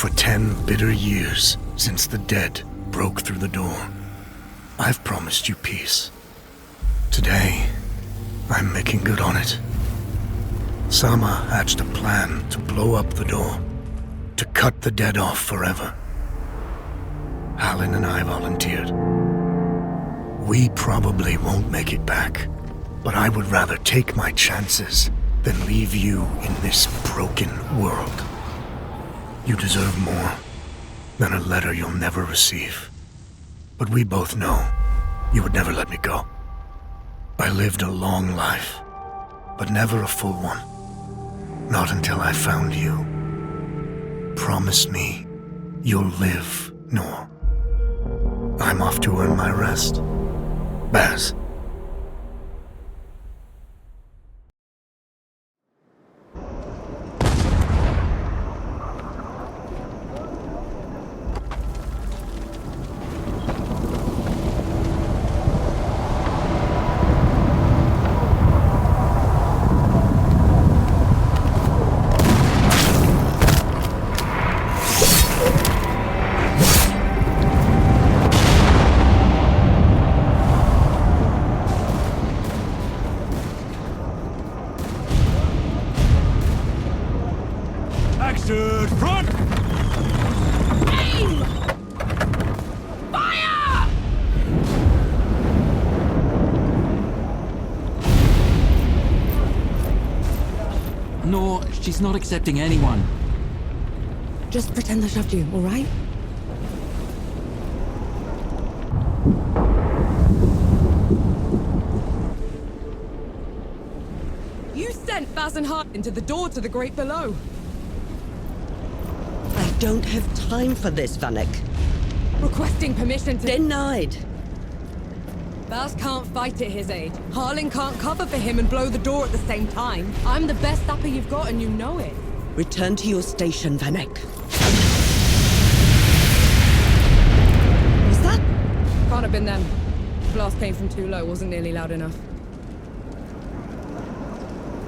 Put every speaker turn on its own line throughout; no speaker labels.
For 10 bitter years since the dead broke through the door, I've promised you peace. Today, I'm making good on it. Sama hatched a plan to blow up the door, to cut the dead off forever. Halin and I volunteered. We probably won't make it back, but I would rather take my chances than leave you in this broken world. You deserve more than a letter you'll never receive. But we both know you would never let me go. I lived a long life, but never a full one. Not until I found you. Promise me you'll live, Noor. I'm off to earn my rest. Baz.
Axted front!
Aim! Fire!
No, she's not accepting anyone.
Just pretend I shoved you, all right?
You sent Baz and Hart into the door to the Great Below.
I don't have time for this, Vanek.
Requesting permission to...
Denied.
Baz can't fight at his age. Harlan can't cover for him and blow the door at the same time. I'm the best sapper you've got and you know it.
Return to your station, Vanek. Was that?
Can't have been them. Blast came from too low, wasn't nearly loud enough.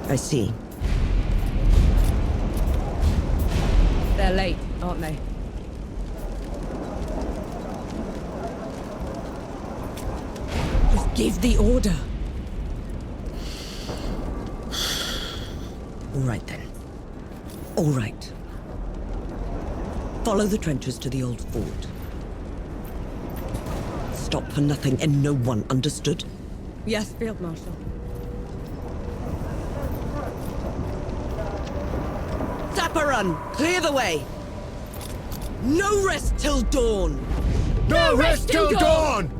I see.
They're late, aren't they? Just give the order.
All right, then. All right. Follow the trenches to the old fort. Stop for nothing and no one, understood?
Yes, Field Marshal.
Run! Clear the way! No rest till dawn!
No rest till dawn!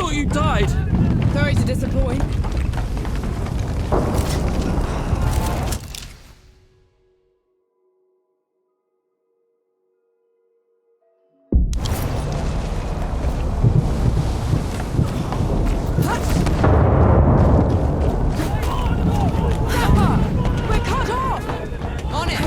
You died!
Sorry to disappoint. We're cut off! On it!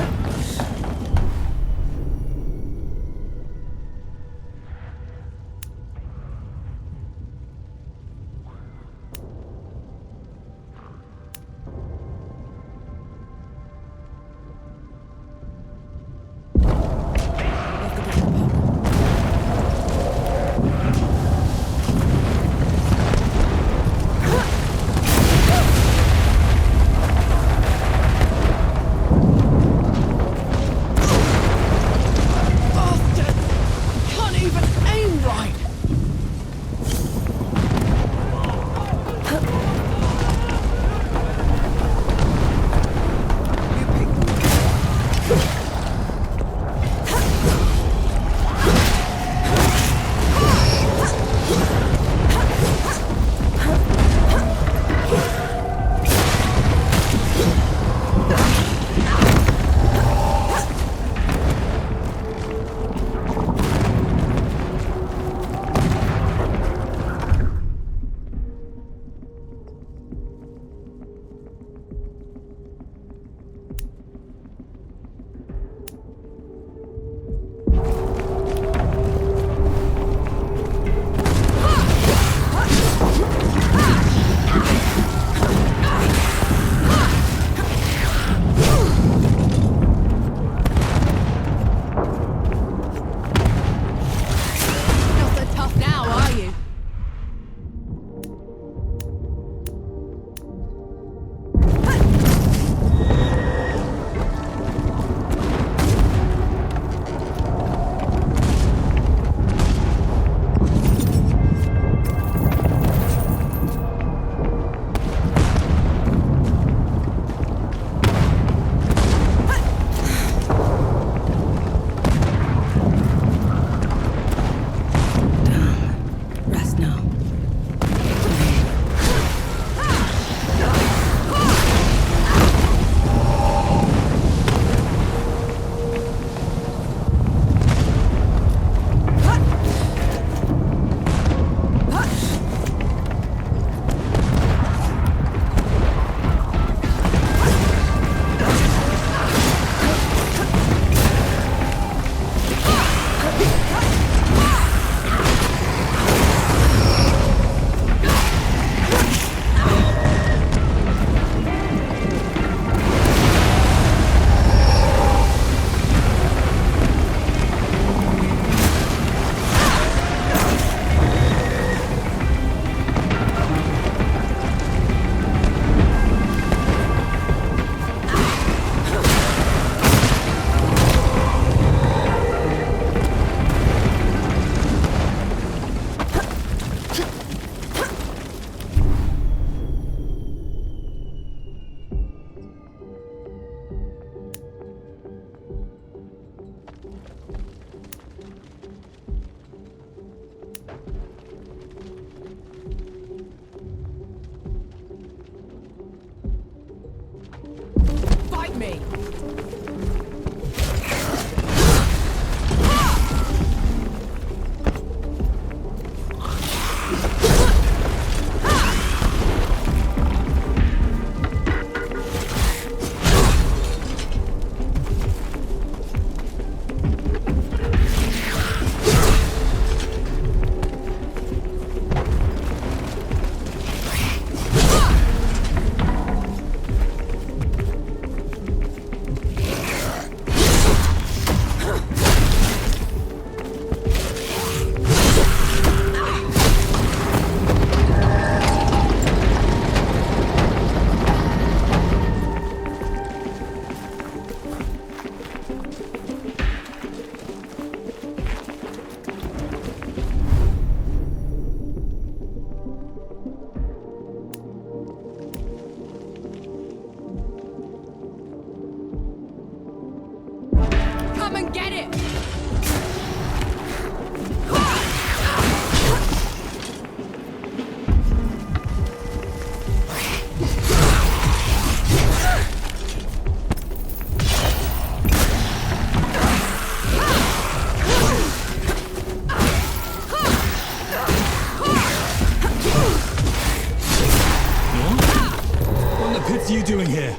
doing here?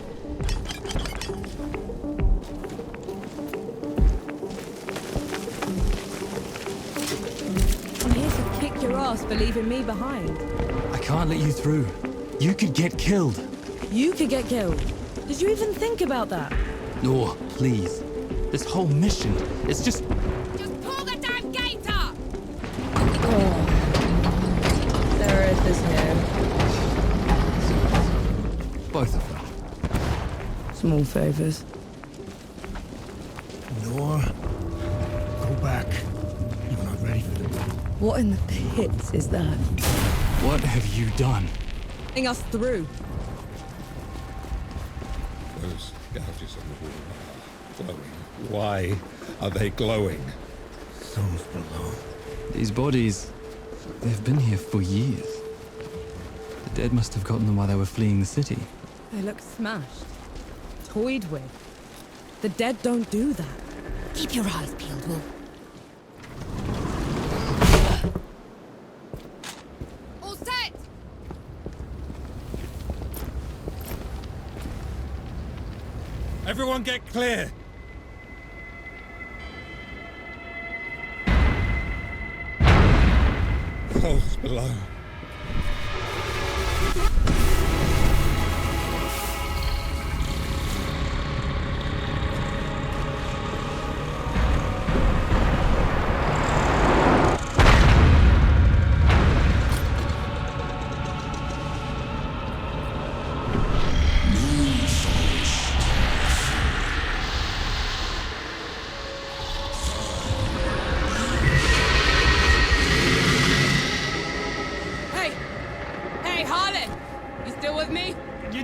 I'm here to kick your ass for leaving me behind.
I can't let you through. You could get killed.
You could get killed. Did you even think about that?
Nor, please. This whole mission, it's just...
Just pull the damn gate up! Oh. There is here.
both of them.
Small favors.
Nor, go back. You're not ready for them.
What in the pits is that?
What have you done?
Getting us through.
Those gouges on the wall are glowing. Why are they glowing?
Souls below.
These bodies, they've been here for years. The dead must have gotten them while they were fleeing the city.
They look smashed. Toyed with. The dead don't do that. Keep your eyes peeled, Will. All set!
Everyone get clear! Souls below.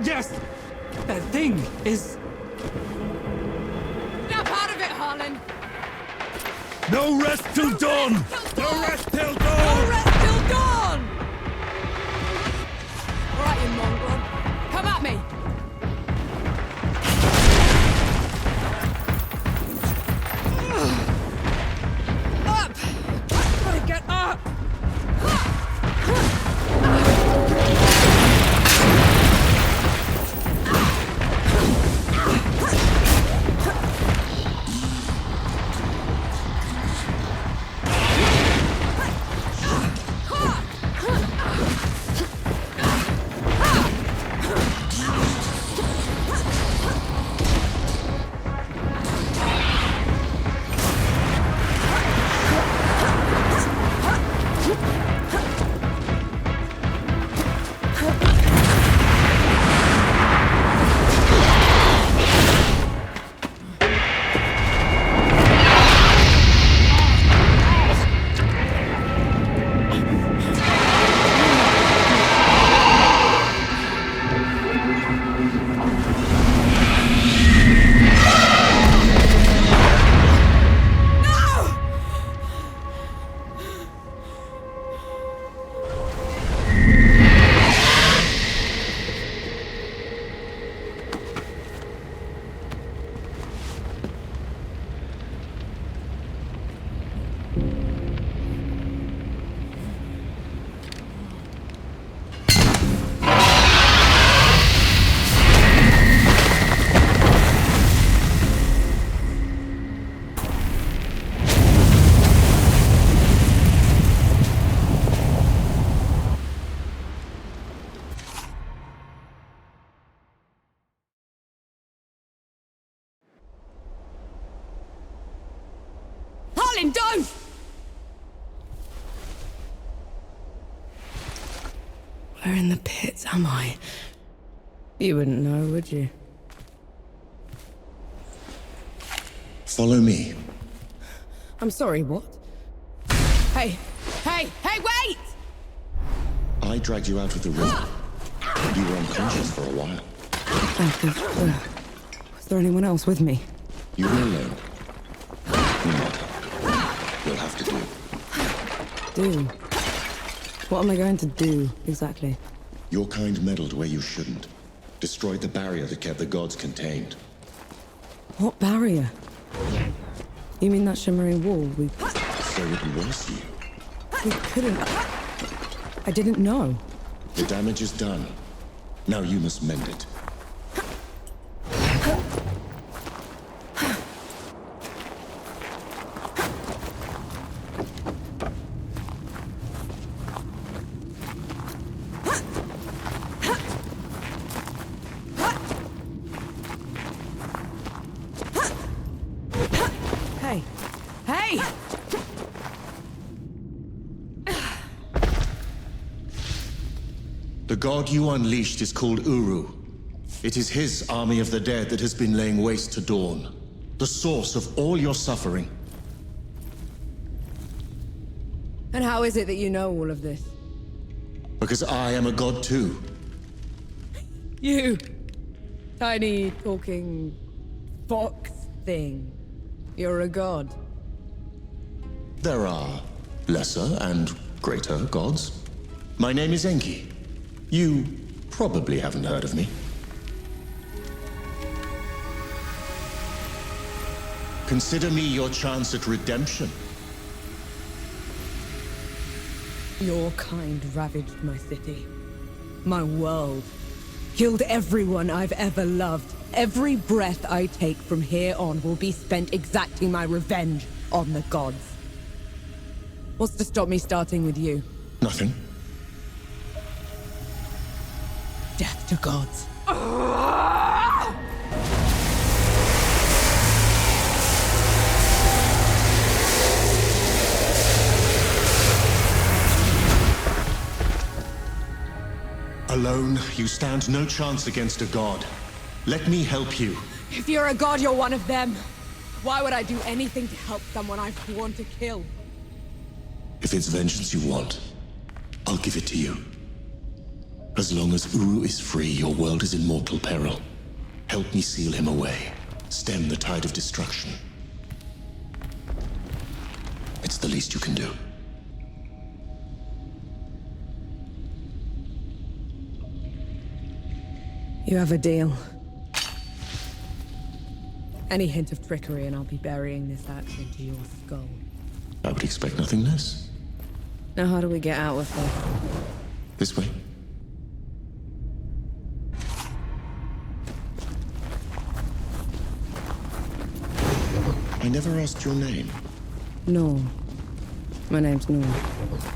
Yes! That thing is...
Snap out of it, Harlan!
No rest till dawn! No rest till dawn!
No rest till dawn! All right, you mongrel. Come at me! Up! Gotta get up! Harlan, don't! Where in the pits am I? You wouldn't know, would you?
Follow me.
I'm sorry, what? Hey! Hey! Hey, wait!
I dragged you out of the river. You were unconscious for a while.
Was there anyone else with me?
You were alone. No. You'll have to do.
Do? What am I going to do, exactly?
Your kind meddled where you shouldn't. Destroyed the barrier that kept the gods contained.
What barrier? You mean that shimmering wall?
So it was you.
We couldn't... I didn't know.
The damage is done. Now you must mend it. The god you unleashed is called Uru. It is his army of the dead that has been laying waste to Dawn. The source of all your suffering.
And how is it that you know all of this?
Because I am a god too.
You! Tiny, talking... fox thing. You're a god.
There are lesser and greater gods. My name is Enki. You probably haven't heard of me. Consider me your chance at redemption.
Your kind ravaged my city. My world. Killed everyone I've ever loved. Every breath I take from here on will be spent exacting my revenge on the gods. What's to stop me starting with you?
Nothing.
Death to gods.
Alone, you stand no chance against a god. Let me help you.
If you're a god, you're one of them. Why would I do anything to help someone I've sworn to kill?
If it's vengeance you want, I'll give it to you. As long as Uru is free, your world is in mortal peril. Help me seal him away. Stem the tide of destruction. It's the least you can do.
You have a deal. Any hint of trickery and I'll be burying this axe into your skull.
I would expect nothing less.
Now how do we get out of here?
This way. I never asked your name.
No. My name's Noor.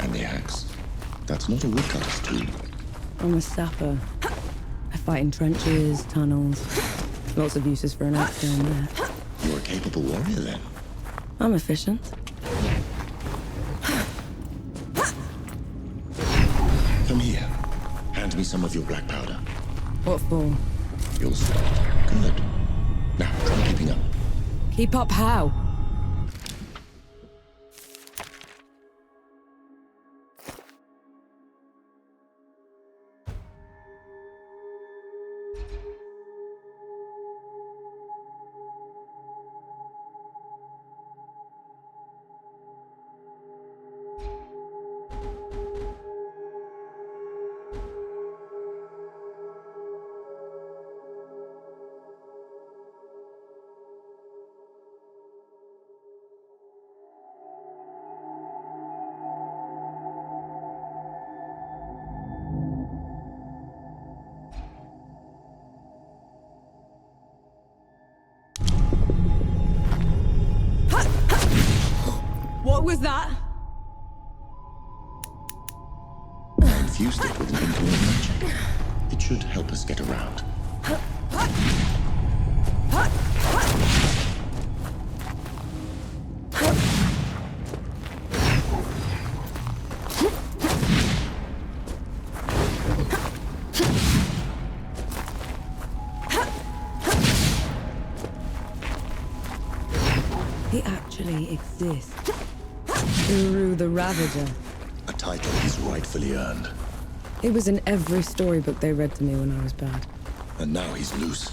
And the axe. That's not a woodcutter's tool.
I'm a sapper. I fight in trenches, tunnels. Lots of uses for an axe down there.
You're a capable warrior, then.
I'm efficient.
Come here. Hand me some of your black powder.
What for?
You'll start. Good. Now, try keeping up.
Keep up how? What was that?
I infused it with an influence magic. It should help us get around.
He actually exists. Uru the Ravager.
A title he's rightfully earned.
It was in every storybook they read to me when I was bad.
And now he's loose.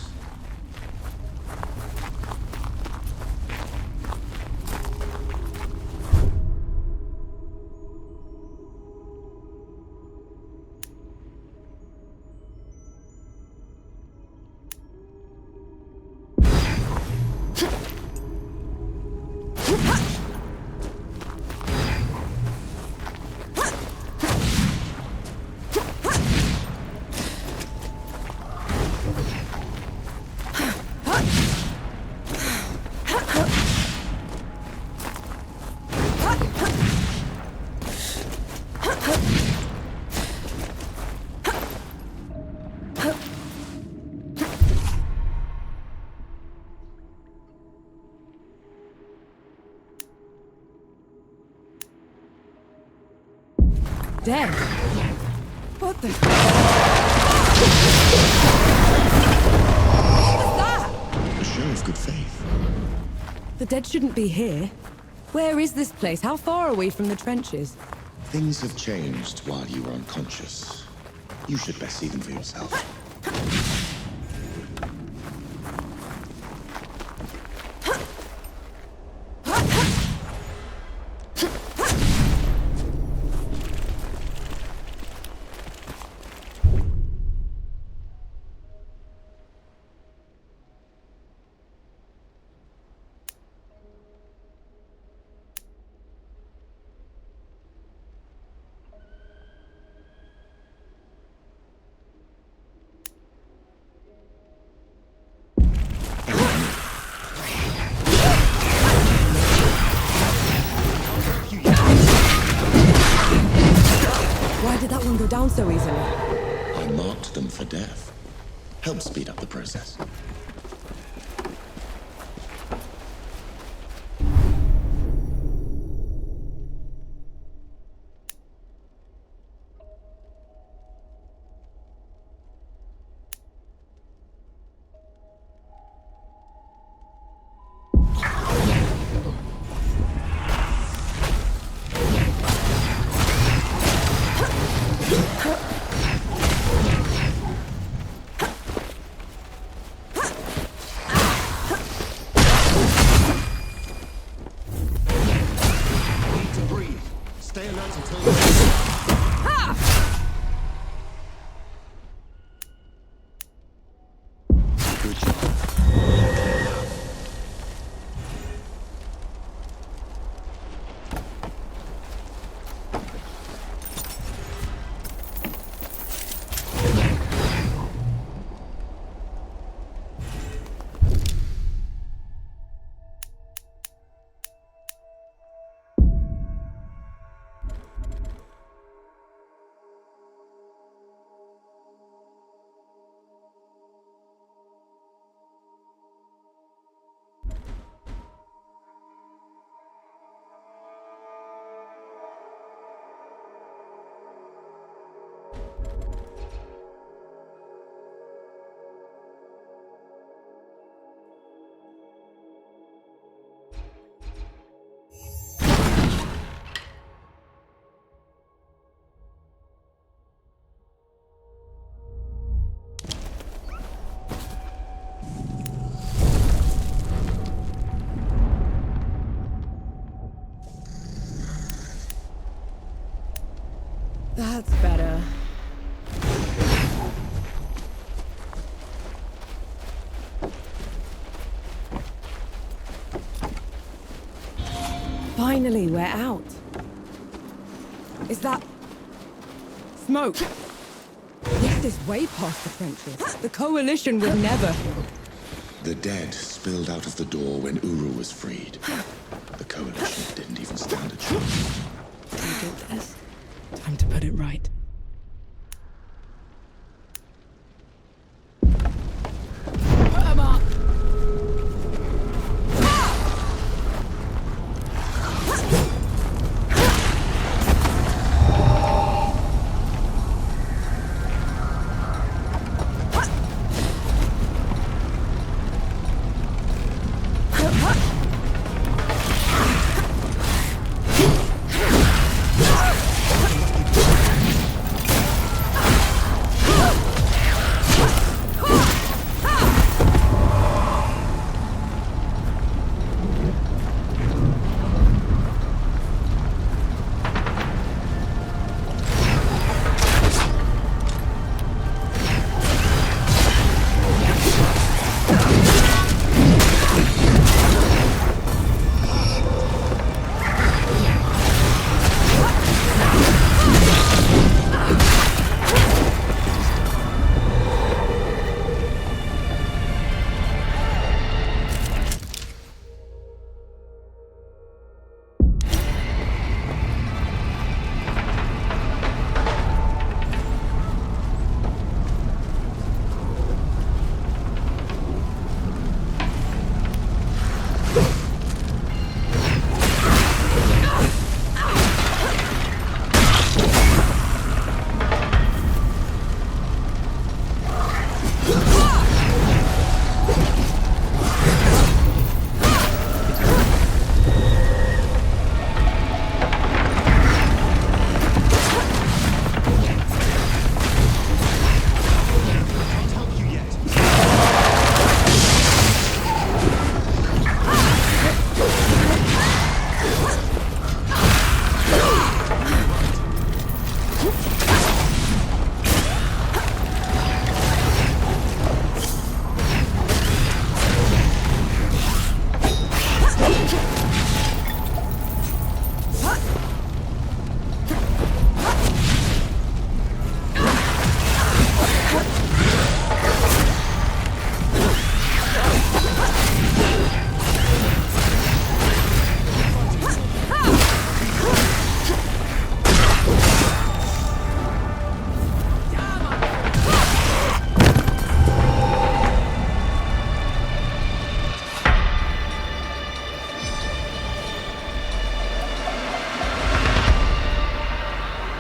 Dead? What the? What was that?
A show of good faith.
The dead shouldn't be here. Where is this place? How far are we from the trenches?
Things have changed while you were unconscious. You should best see them for yourself.
Why did that one go down so easily?
I marked them for death. Help speed up the process.
That's better. Finally, we're out. Is that... smoke? This is way past the trenches. The Coalition would never...
The dead spilled out of the door when Uru was freed. The Coalition didn't even stand a chance.
Can you do this? Time to put it right. Put 'em up!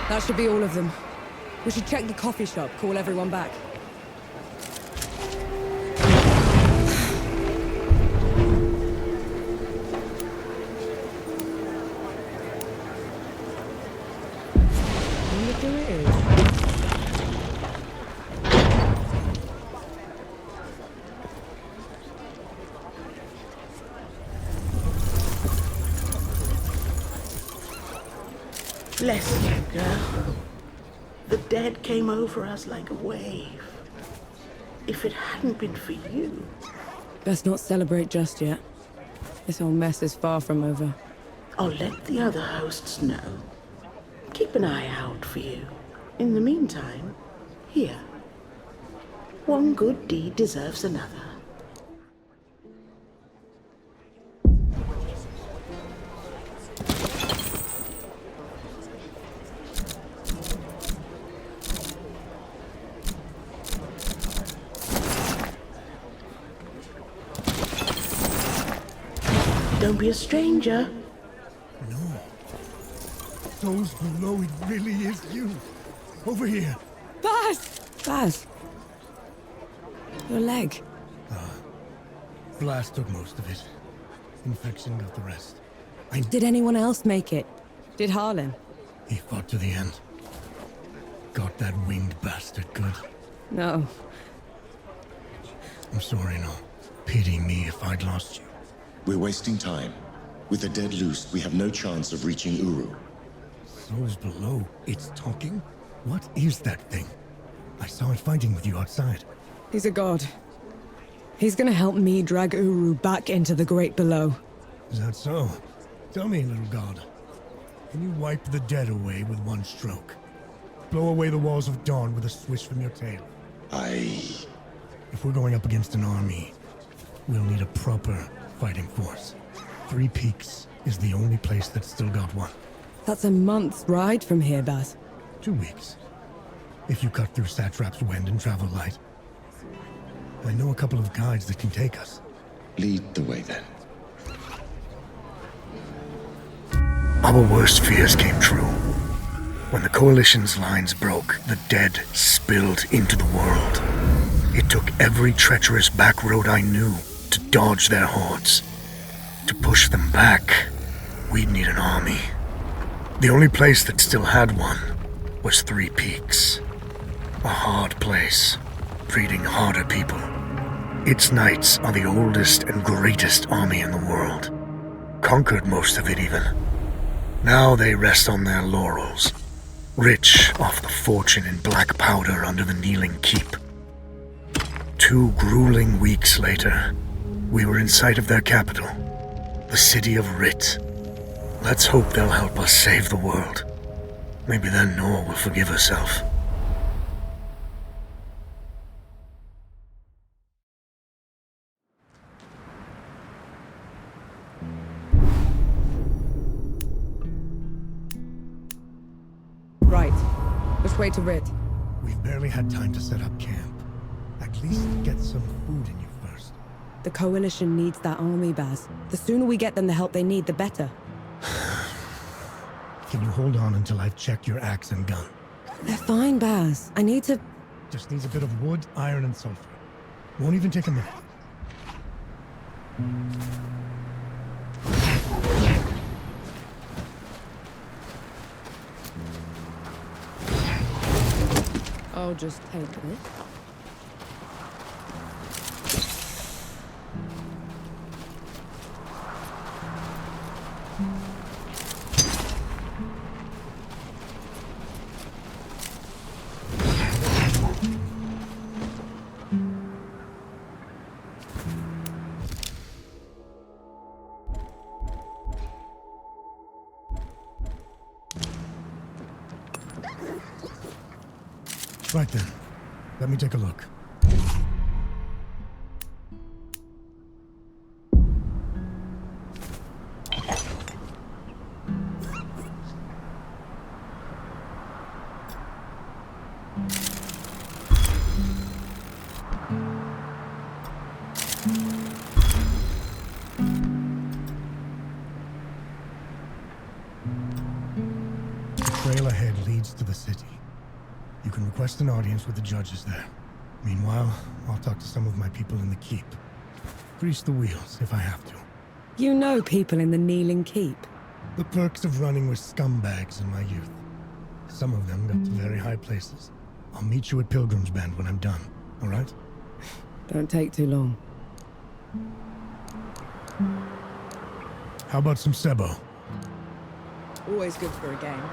That should be all of them. We should check the coffee shop, call everyone back. Wonder who it is.
Bless you, girl. The dead came over us like a wave. If it hadn't been for you...
Best not celebrate just yet. This whole mess is far from over.
I'll let the other hosts know. Keep an eye out for you. In the meantime, here. One good deed deserves another. Don't be a stranger.
No. Those below, it really is you. Over here.
Baz! Baz. Your leg.
Blast took most of it. Infection got the rest.
Did anyone else make it? Did Harlan?
He fought to the end. Got that winged bastard good.
No.
I'm sorry, no. Pity me if I'd lost you.
We're wasting time. With the dead loose, we have no chance of reaching Uru.
Souls below. It's talking? What is that thing? I saw it fighting with you outside.
He's a god. He's gonna help me drag Uru back into the great below.
Is that so? Tell me, little god. Can you wipe the dead away with one stroke? Blow away the walls of dawn with a swish from your tail? If we're going up against an army, we'll need a proper fighting force. Three Peaks is the only place that's still got one.
That's a month's ride from here, Baz.
2 weeks. If you cut through Satrap's wind and travel light. I know a couple of guides that can take us.
Lead the way then.
Our worst fears came true. When the Coalition's lines broke, the dead spilled into the world. It took every treacherous back road I knew to dodge their hordes. To push them back, we'd need an army. The only place that still had one was Three Peaks. A hard place, breeding harder people. Its knights are the oldest and greatest army in the world. Conquered most of it even. Now they rest on their laurels, rich off the fortune in black powder under the Kneeling Keep. 2 grueling weeks later, we were in sight of their capital, the city of Rit. Let's hope they'll help us save the world. Maybe then Nor will forgive herself.
Right. Which way to Rit?
We've barely had time to set up camp. At least get some food in you first.
The Coalition needs that army, Baz. The sooner we get them the help they need, the better.
Can you hold on until I've checked your axe and gun?
They're fine, Baz. I need to...
Just needs a bit of wood, iron, and sulfur. Won't even take a minute.
I'll just take it.
Right then. Let me take a look. trail ahead leads to the city. You can request an audience with the judges there. Meanwhile, I'll talk to some of my people in the keep. Grease the wheels if I have to.
You know people in the Kneeling Keep.
The perks of running with scumbags in my youth. Some of them got to very high places. I'll meet you at Pilgrim's Bend when I'm done, all right?
Don't take too long.
How about some Sebo?
Always good for a game.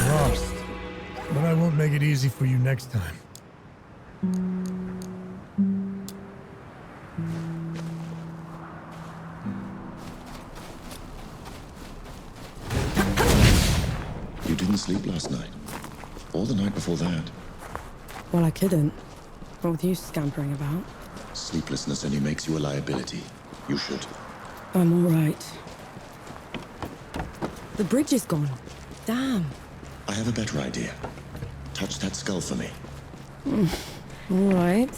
Lost. But I won't make it easy for you next time.
You didn't sleep last night? Or the night before that?
Well, I couldn't. What with you scampering about?
Sleeplessness only makes you a liability. You should.
I'm all right. The bridge is gone. Damn.
I have a better idea. Touch that skull for me.
All right.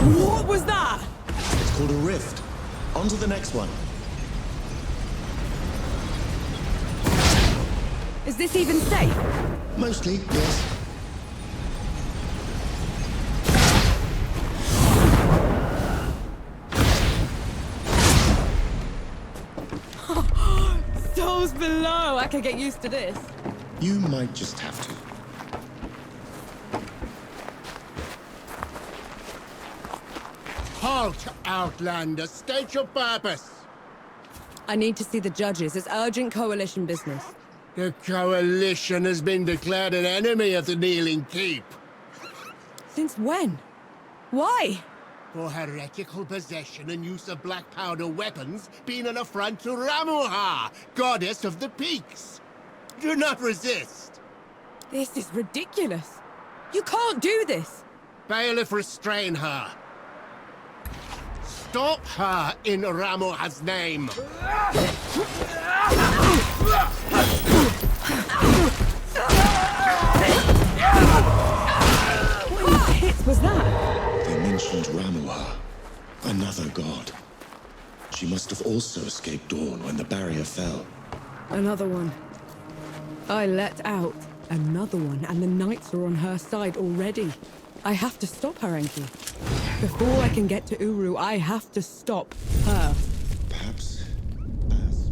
What was that?
It's called a rift. On to the next one.
Is this even safe?
Mostly, yes.
Souls below. I can get used to this.
You might just have to.
Halt, Outlander! State your purpose!
I need to see the judges. It's urgent coalition business.
The Coalition has been declared an enemy of the Kneeling Keep.
Since when? Why?
For heretical possession and use of black powder weapons being an affront to Ramuha, goddess of the peaks. Do not resist.
This is ridiculous. You can't do this.
Bailiff, restrain her. Stop her in Ramuha's name.
mentioned Ramuha, another god. She must have also escaped Dawn when the barrier fell.
Another one. I let out another one, and the knights are on her side already. I have to stop her, Enki. Before I can get to Uru, I have to stop her.
Perhaps as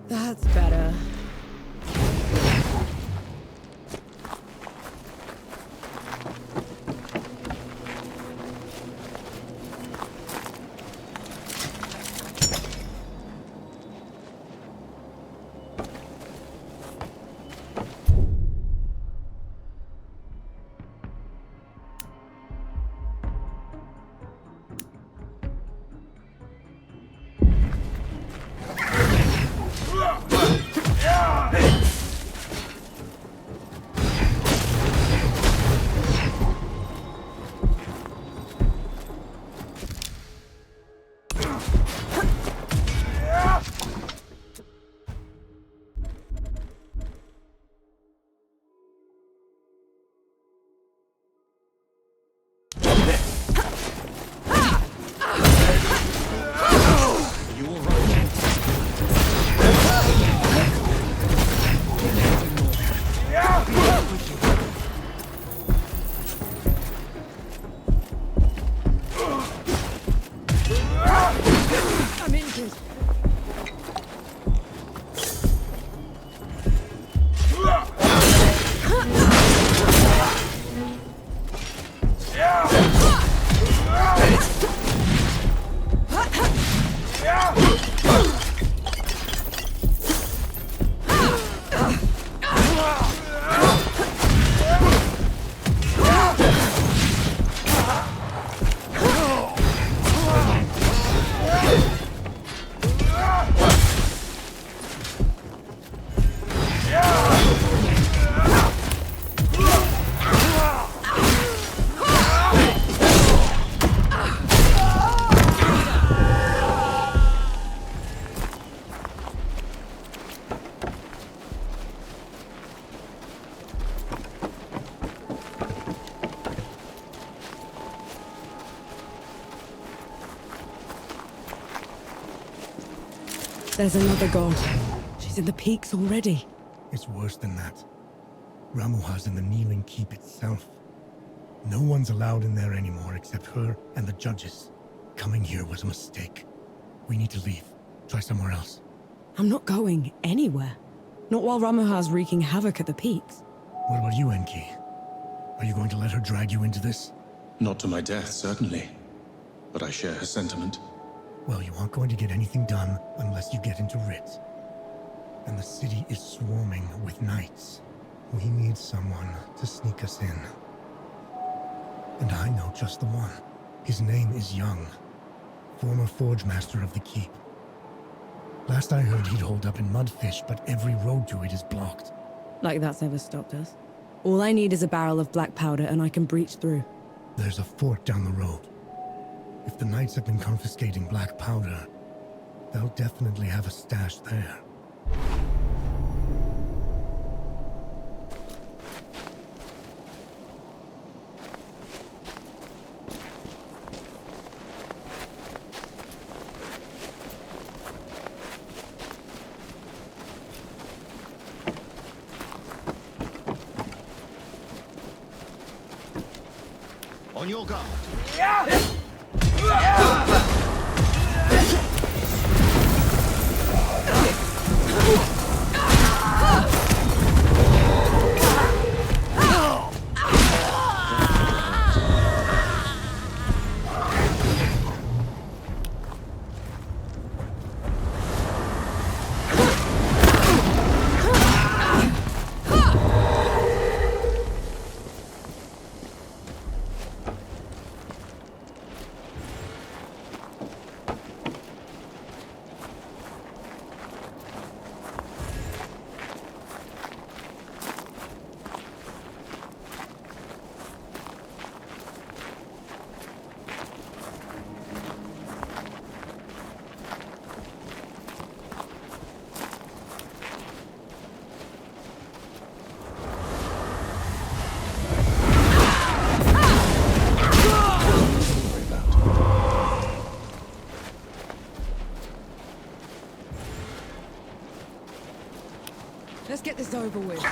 That's better. There's another god. She's in the peaks already.
It's worse than that. Ramuha's in the Kneeling Keep itself. No one's allowed in there anymore except her and the judges. Coming here was a mistake. We need to leave. Try somewhere else.
I'm not going anywhere. Not while Ramuha's wreaking havoc at the peaks.
What about you, Enki? Are you going to let her drag you into this?
not to my death, certainly. But I share her sentiment.
Well, you aren't going to get anything done unless you get into Rit. And the city is swarming with knights. We need someone to sneak us in. And I know just the one. His name is Young, former forge master of the keep. Last I heard, he'd hold up in Mudfish, but every road to it is blocked.
Like that's ever stopped us. All I need is a barrel of black powder and I can breach through.
There's a fort down the road. If the knights have been confiscating black powder, they'll definitely have a stash there.
On your guard.
over with.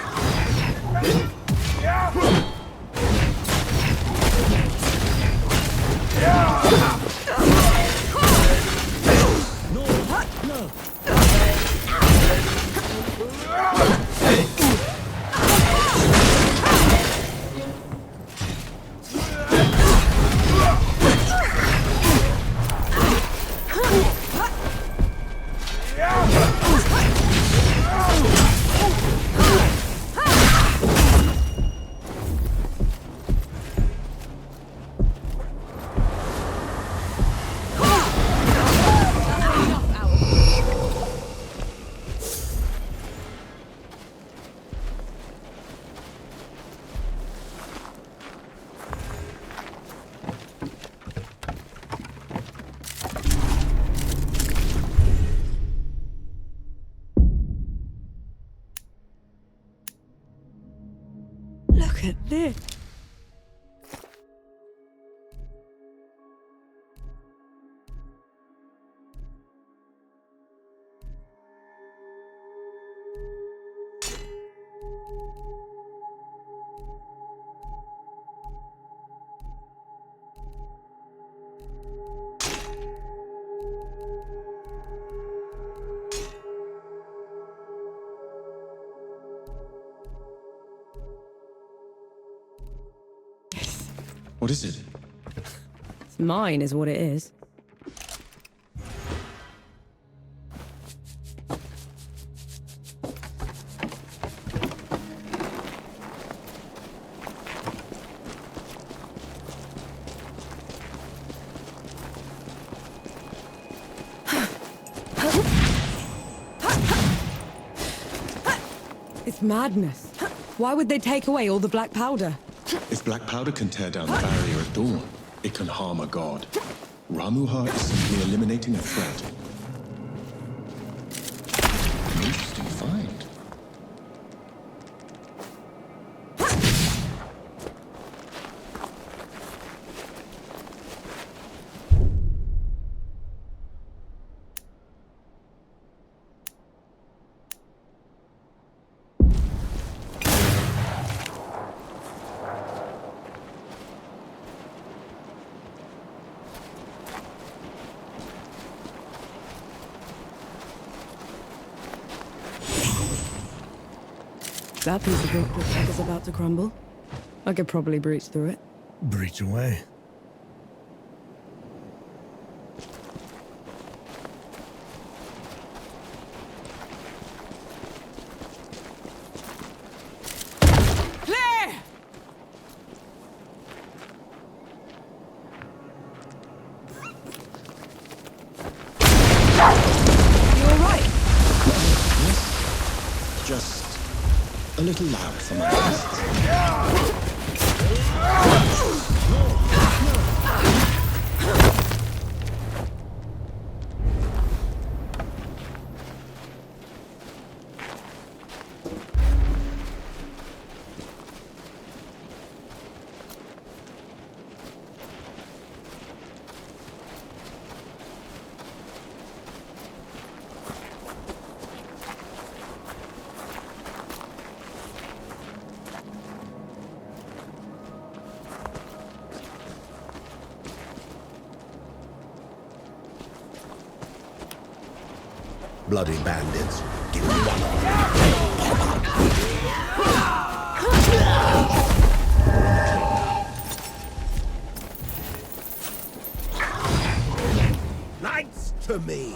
Look at this.
What is it?
It's mine, is what it is. It's madness. Why would they take away all the black powder?
If black powder can tear down the barrier at dawn, it can harm a god. Ramuha is simply eliminating a threat. An interesting find.
That piece of rock looks like it's about to crumble. I could probably breach through it.
Breach away.
Clear! You all right?
Just a little loud for my guests.
Bloody bandits. Give me one. Knights to me.